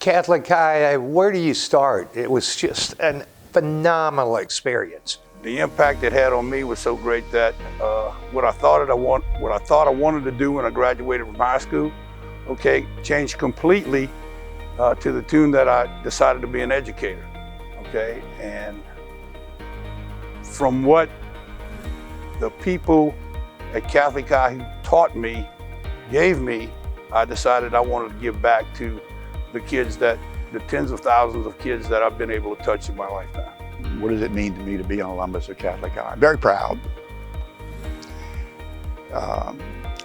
Catholic High, where do you start? It was just a phenomenal experience. The impact it had on me was so great that what I thought I wanted to do when I graduated from high school, changed completely to the tune that I decided to be an educator. And from what the people at Catholic High who taught me gave me, I decided I wanted to give back to the kids, the tens of thousands of kids that I've been able to touch in my lifetime. What does it mean to me to be an alumnus of Catholic High? I'm very proud.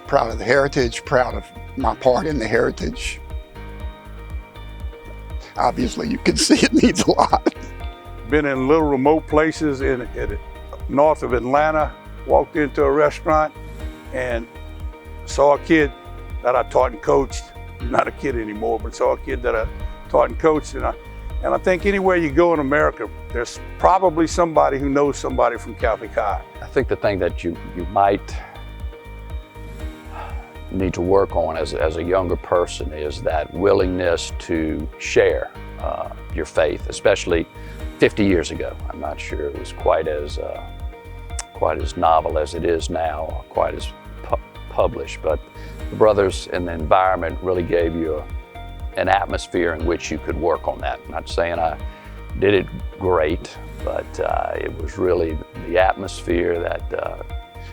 Proud of the heritage, proud of my part in the heritage. Obviously, you can see it needs a lot. Been in little remote places north of Atlanta, walked into a restaurant and saw a kid that I taught and coached. He's not a kid anymore, but saw a kid that I taught and coached. And I think anywhere you go in America, there's probably somebody who knows somebody from Catholic High. I think the thing that you might need to work on as a younger person is that willingness to share your faith, especially 50 years ago. I'm not sure it was quite as novel as it is now, or quite as published, but the brothers and the environment really gave you an atmosphere in which you could work on that. I'm not saying I did it great, but it was really the atmosphere that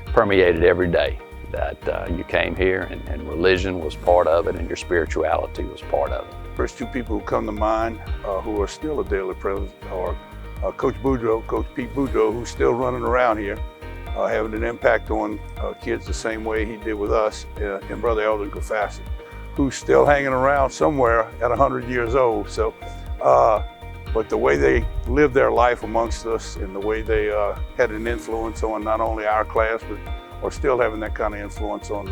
permeated every day, that you came here and religion was part of it and your spirituality was part of it. First two people who come to mind who are still a daily presence are Coach Pete Boudreaux, who's still running around here, having an impact on kids the same way he did with us, and Brother Eldon Kofassi, who's still hanging around somewhere at 100 years old. So, but the way they lived their life amongst us and the way they had an influence on not only our class, but are still having that kind of influence on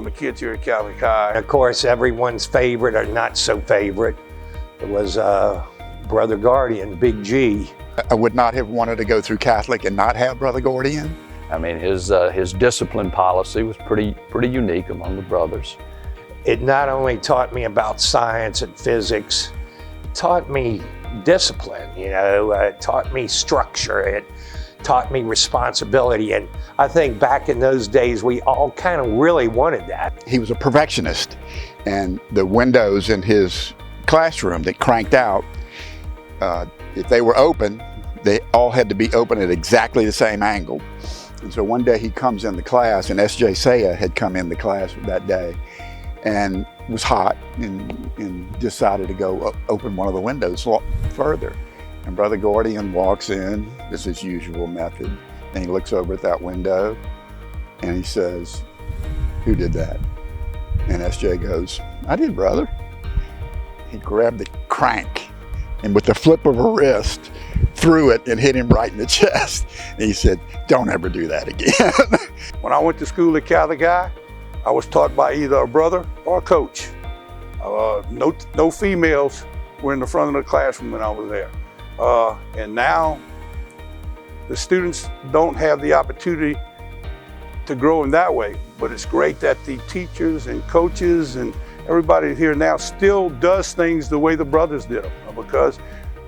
the kids here at Catholic High. Of course, everyone's favorite or not so favorite, it was Brother Guardian, Big G. I would not have wanted to go through Catholic and not have Brother Guardian. I mean, his discipline policy was pretty unique among the brothers. It not only taught me about science and physics, it taught me discipline, it taught me structure, it taught me responsibility. And I think back in those days, we all kind of really wanted that. He was a perfectionist, and the windows in his classroom that cranked out, if they were open, they all had to be open at exactly the same angle. And so one day he comes in the class, and S.J. Saya had come in the class that day, and it was hot, and decided to go open one of the windows further. And Brother Guardian walks in, this is his usual method, and he looks over at that window, and he says, "Who did that?" And S.J. goes, "I did, brother." He grabbed the crank, and with the flip of a wrist, threw it and hit him right in the chest. And he said, "Don't ever do that again." When I went to school at Catholic High, I was taught by either a brother or a coach. No females were in the front of the classroom when I was there. And now the students don't have the opportunity to grow in that way, but it's great that the teachers and coaches and everybody here now still does things the way the brothers did them, because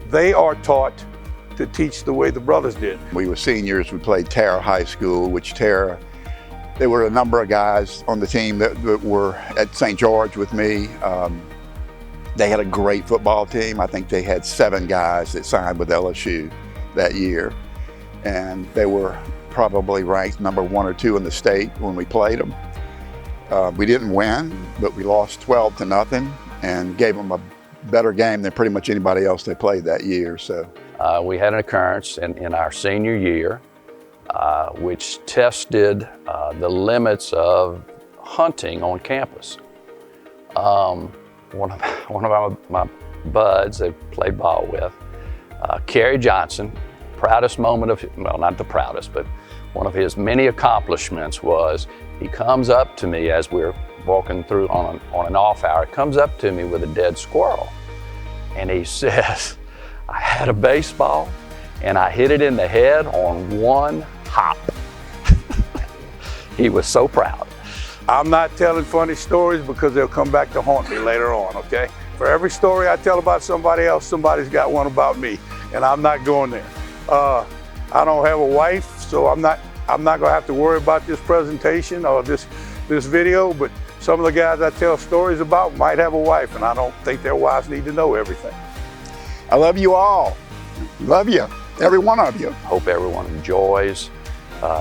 they are taught to teach the way the brothers did. We were seniors, we played Tara High School, which Tara, there were a number of guys on the team that were at St. George with me. They had a great football team. I think they had 7 guys that signed with LSU that year. And they were probably ranked number 1 or 2 in the state when we played them. We didn't win, but we lost 12-0 and gave them a better game than pretty much anybody else they played that year. So we had an occurrence in our senior year, which tested the limits of hunting on campus. One of my buds I played ball with, Kerry Johnson, proudest moment of, well, not the proudest, but one of his many accomplishments was he comes up to me as we're walking through on an off hour, comes up to me with a dead squirrel. And he says, "I had a baseball and I hit it in the head on one hop." He was so proud. I'm not telling funny stories because they'll come back to haunt me later on, okay? For every story I tell about somebody else, somebody's got one about me, and I'm not going there. I don't have a wife, so I'm not gonna have to worry about this presentation or this video, but some of the guys I tell stories about might have a wife, and I don't think their wives need to know everything. I love you all. Love you, every one of you. Hope everyone enjoys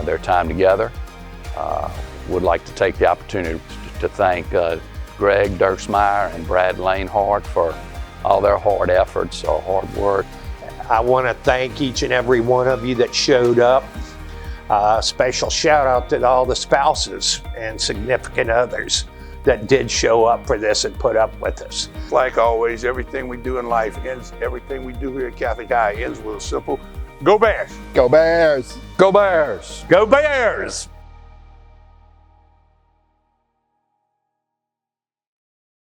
their time together. Would like to take the opportunity to thank Greg Dirksmeyer and Brad Lanehart for all their hard efforts or hard work. I want to thank each and every one of you that showed up. Special shout out to all the spouses and significant others that did show up for this and put up with us. Like always, everything we do in life ends, everything we do here at Catholic High ends with a simple, go Bears! Go Bears! Go Bears! Go Bears!